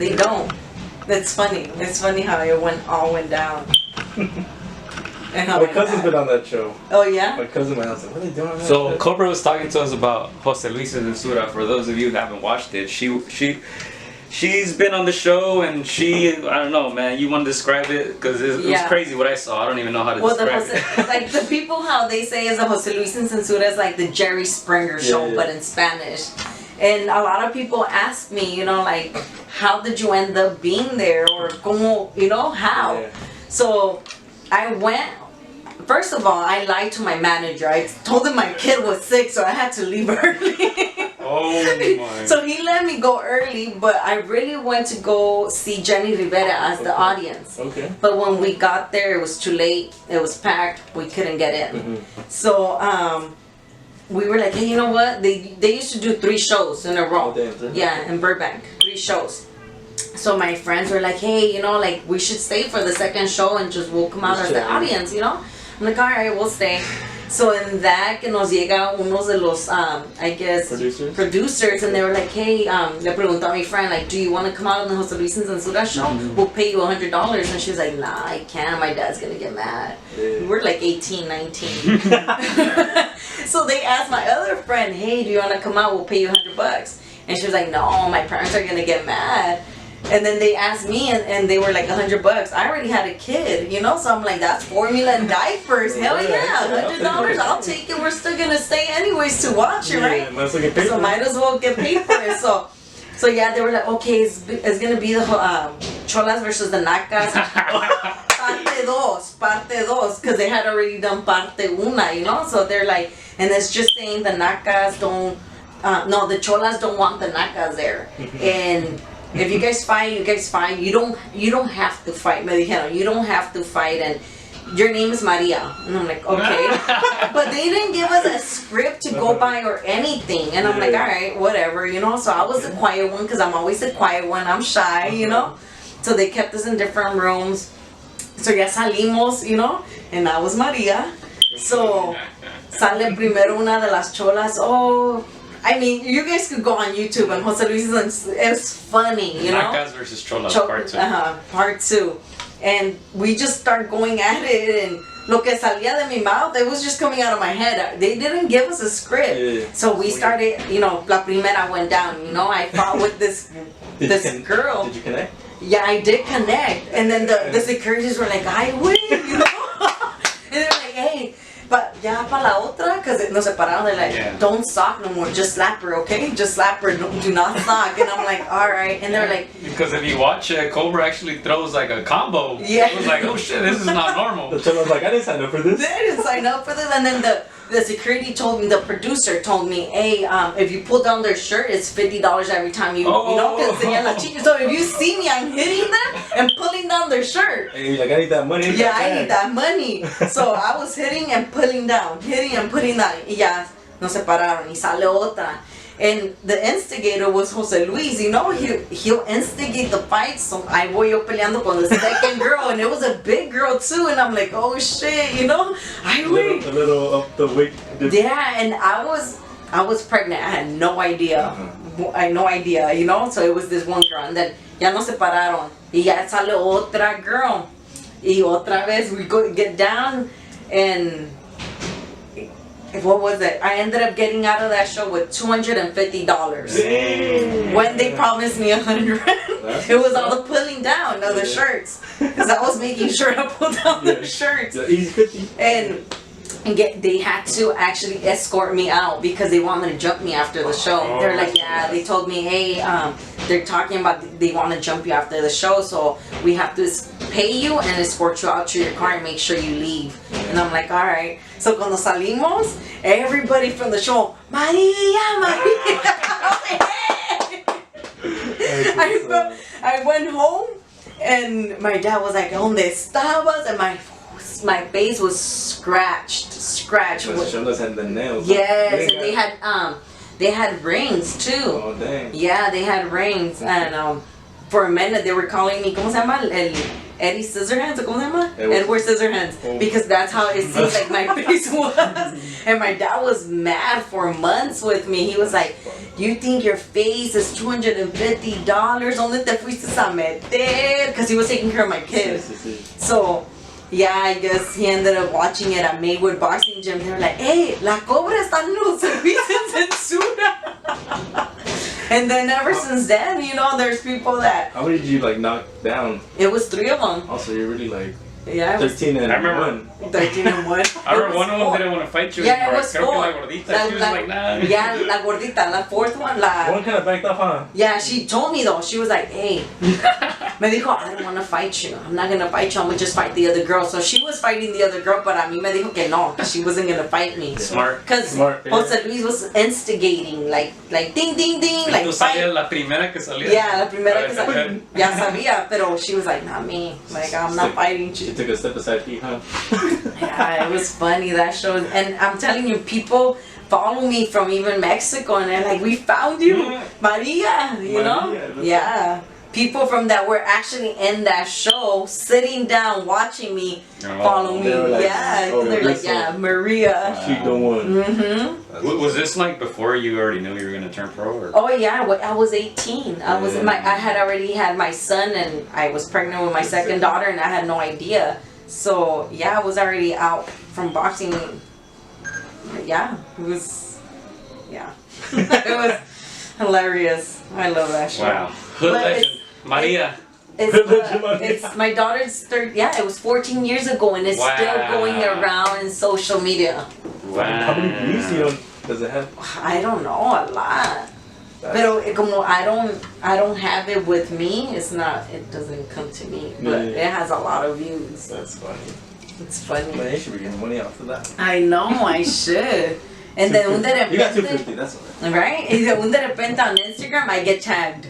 They don't. That's funny. It's funny how it all went down. And how My cousin's been on that show. Oh yeah? My cousin went out and said, what are they doing on that So show? Cobra was talking to us about Jose Luis and Censura. For those of you who haven't watched it, she's been on the show, and I don't know, man. You want to describe it? Because it was crazy what I saw. I don't even know how to describe it. Like the people, how they say is a Jose Luis and Censura is like the Jerry Springer show, but in Spanish. And a lot of people ask me, you know, like, how did you end up being there, or como, you know, how? Yeah. So I went. First of all, I lied to my manager. I told him my kid was sick, so I had to leave early. Oh my. So he let me go early, but I really went to go see Jenny Rivera as the audience. Okay. But when we got there, it was too late. It was packed. We couldn't get in. Mm-hmm. So we were like, hey, you know what? They used to do 3 shows in a row. Yeah, in Burbank. 3 shows. So my friends were like, hey, you know, like, we should stay for the second show and just we'll come out as the audience, you know? I'm like, alright, we'll stay. So in that, que nos llega unos de los, I guess, producers, and they were like, hey, le preguntó a my friend, like, do you want to come out on the Jose Luis and Censura show? Mm-hmm. We'll pay you $100. And she was like, nah, I can't. My dad's going to get mad. Yeah. We were like 18, 19. So they asked my other friend, hey, do you want to come out? We'll pay you $100. And she was like, no, my parents are going to get mad. And then they asked me, and they were like $100. I already had a kid, you know, so I'm like, that's formula and diapers. Hell yeah, $100. I'll take it. We're still gonna stay anyways to watch it, right? So might as well get paid for it. So yeah, they were like, okay, it's gonna be the Cholas versus the Nacas. Parte dos, because they had already done parte una, you know. So they're like, and it's just saying the Nacas don't. No, the Cholas don't want the Nacas there, and. If you guys fight, you guys fight. You don't have to fight. Me dijeron, you don't have to fight, and your name is Maria. And I'm like, okay. But they didn't give us a script to go by or anything. And I'm like, all right, whatever, you know. So I was the quiet one, because I'm always the quiet one. I'm shy, you know. So they kept us in different rooms. So ya salimos, you know, and I was Maria. So sale primero una de las cholas. Oh, I mean, you guys could go on YouTube and Jose Luis, it's funny, you know? Nacas versus Cholas, part 2. Part 2. And we just start going at it, and lo que salía de mi mouth, it was just coming out of my head. They didn't give us a script. Yeah. So we started, you know, la primera went down, you know? I fought with this girl. Did you connect? Yeah, I did connect. And then the securities were like, I win, you know? And they're like, hey. But ya para la otra, because nos separaron, they're like, don't sock no more, just slap her, okay? Just slap her, do not sock. And I'm like, all right. And they're like... Because if you watch Cobra actually throws like a combo. Yeah. It was like, oh shit, this is not normal. The channel was like, I didn't sign up for this. They didn't sign up for this. And then the security told me, the producer told me, hey, if you pull down their shirt, it's $50 every time you know, que enseñan la chica. So if you see me, I'm hitting them and pulling down their shirt. And you're like, I need that money. Yeah, I need that money. So I was hitting and pulling down, hitting and pulling down. Y ya nos separaron y sale otra. And the instigator was Jose Luis, you know, he'll instigate the fight. So I voy yo peleando con the second girl, and it was a big girl too. And I'm like, oh shit, you know, I win. A little up the weight. Yeah, and I was pregnant. I had no idea. I had no idea, you know. So it was this one girl, and then ya nos separaron. Y ya sale otra girl. Y otra vez we get down, and what was it? I ended up getting out of that show with $250. Damn. When they promised me $100. It was all the pulling down of the shirts, because I was making sure to pull down the shirts. Easy 50. And they had to actually escort me out because they want me to jump me after the show. They're like, yeah, they told me, hey, they're talking about they want to jump you after the show, so we have to pay you and escort you out to your car and make sure you leave. And I'm like, all right. So cuando salimos, everybody from the show, Maria. I went home, and my dad was like, ¿Dónde estabas? And my face was scratched. The shoulders had the nails. Yes, and they had rings too. Oh dang. Yeah, they had rings, and for a minute they were calling me, ¿Cómo se llama? Eddie Scissorhands, ¿cómo se llama? Edward Scissorhands, because that's how it seems like my face was. And my dad was mad for months with me. He was like, you think your face is $250? ¿Dónde te fuiste a meter? Because he was taking care of my kids. So, yeah, I guess he ended up watching it at Mayweather Boxing Gym. They were like, hey, la Cobra está en los servicios censura. And then ever since then, you know, there's people that... How many did you, like, knock down? It was 3 of them. Also, you're really, like... Yeah, 13 and 1. I remember 13 and 1. I remember one of them didn't want to fight you. Yeah, it was 4. La gordita. She was like, nah. Yeah, la gordita, la 4th one. One kind of backed off, huh? Yeah, she told me though. She was like, hey, me dijo, I don't want to fight you. I'm not going to fight you. I'm going to just fight the other girl. So she was fighting the other girl, but a mí me dijo que no, because she wasn't going to fight me. Smart. Because Jose Luis was instigating, like ding, ding, ding. Like, tú salías la primera que salía. Yeah, la primera que salía. Ya sabía, pero she was like, not me. Like, I'm not fighting you. She took a step aside, huh? Yeah, it was funny, that show. And I'm telling you, people follow me from even Mexico, and they're like, we found you, Maria, you know? Yeah. People from that were actually in that show, sitting down, watching me, follow me. Like, yeah, they're like, yeah, Maria. She the one. Mm-hmm. Was this like before you already knew you were going to turn pro? Or? Oh yeah, I was 18. I had already had my son, and I was pregnant with my second daughter, and I had no idea. So yeah, I was already out from boxing. Yeah, it was, it was hilarious. I love that show. Wow. Hood legend. Maria. It's my daughter's third. Yeah, it was 14 years ago, and it's still going around in social media. Wow. How many views does it have? I don't know, a lot. Pero como I don't have it with me, it doesn't come to me. But it has a lot of views. That's funny. It's funny. Man, you should be getting money off of that. I know, I should. And then un de repente, you got 250, that's all right. Right? Y de un de repente on Instagram, I get tagged.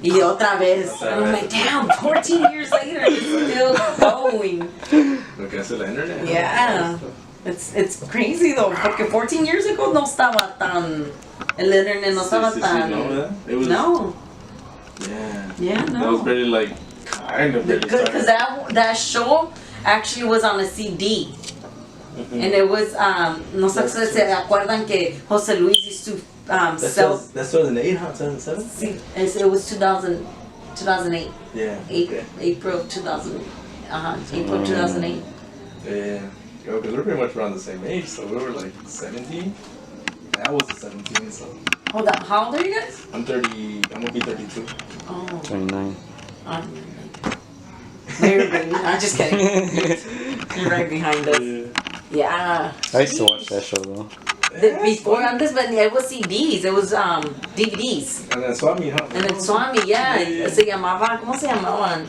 Y otra vez. And I'm like, damn, 14 years later, it's still going. Okay, so the internet. Yeah. It's crazy though, porque 14 years ago no estaba tan... El internet no estaba tan... It was, no. Yeah. Yeah, no. That was really like, kind of really because that show actually was on a CD. And it was, no sé si se acuerdan que Jose Luis used to sell... That's 2008, huh? 2007? It was 2008. Yeah. April 2000. April 2008. Yeah. Yo, because we're pretty much around the same age, so we were like 17. I was 17, so. Hold on, how old are you guys? I'm 30, I'm gonna be 32. Oh. 29. I'm just kidding. You're right behind us. Yeah. I used to watch that show though. Before antes, but it was CDs, it was DVDs. And then Swami, huh? And then Swami, yeah. Se llamaba, ¿cómo se llamaban?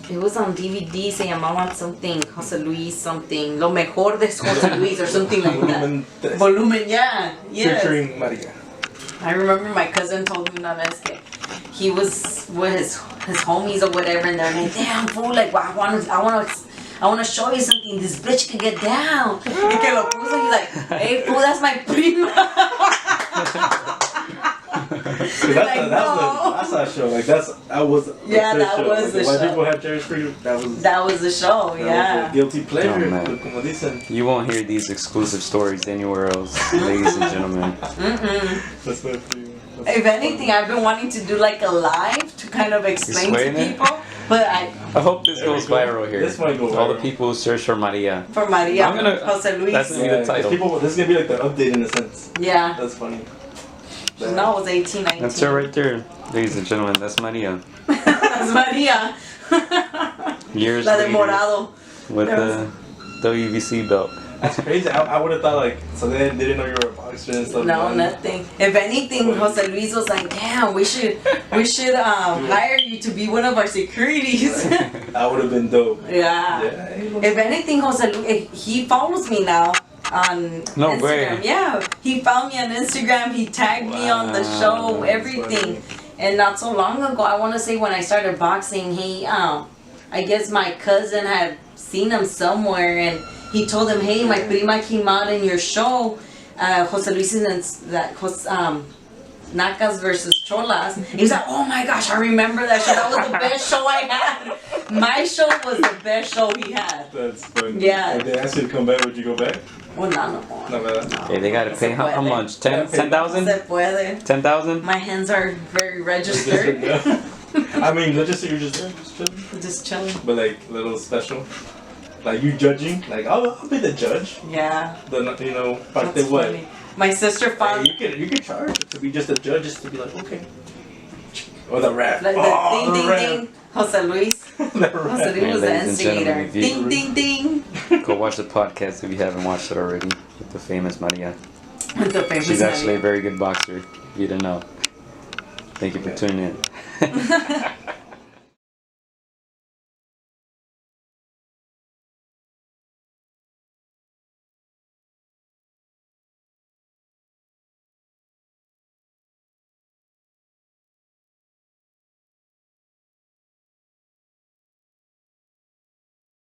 It was on DVD, se llamaban something, Jose Luis something, Lo Mejor de Jose Luis or something like that. Volumen, yeah. Yes. Featuring Maria. I remember my cousin told me una vez que he was with his homies or whatever, and they're like, damn fool, like, I want to show you something, this bitch can get down. Y que lo puso, he's like, hey fool, that's my prima. That's our show. Like that was the show. When people had Jerry's free, that was the show. Yeah. Was a guilty pleasure. Oh, you won't hear these exclusive stories anywhere else, ladies and gentlemen. That's my favorite. If anything, I've been wanting to do like a live to kind of explain to people. But I hope this goes viral here. This might go viral. All the people who search for Maria. For Maria, Jose Luis. That's gonna be the title. This is gonna be like the update in a sense. Yeah. That's funny. No, it was 18, 19. That's her right there, ladies and gentlemen. That's Maria. That's Maria. Years La de later, morado. with the WBC belt. That's crazy. I would have thought like, so they didn't know you were a boxer and stuff. No, nothing. If anything, Jose Luis was like, damn, we should hire you to be one of our securities. I would have been dope. Yeah. If anything, Jose Luis, he follows me now on Instagram. Way. Yeah, he found me on Instagram. He tagged me on the show, everything. And not so long ago, I want to say when I started boxing, he, I guess my cousin had seen him somewhere, and he told him, hey, my prima came out in your show. Jose Luis Nacas versus Cholas. He was like, oh my gosh, I remember that show. That was the best show I had. My show was the best show he had. That's funny. Yeah. If they asked you to come back, would you go back? Well, no more. No, man. No. Hey, they gotta pay how much? 10,000? Se puede. 10,000? My hands are very registered. I mean, let's just say you're just there, just chilling. Just chilling. But like, a little special. Like, you judging. Like, I'll be the judge. Yeah. The, you know, parte That's what? funny. My sister found... Hey, you could charge to be just a judge, just to be like, okay. Or the rap. Like the ding, ding, ding. Jose Luis. The rap. Jose Luis was the Ladies and gentlemen, instigator. if you- Ding, ding, ding. Go watch the podcast if you haven't watched it already with the famous Maria. With the famous She's actually a Maria. very good boxer. You didn't know. Thank you for tuning in.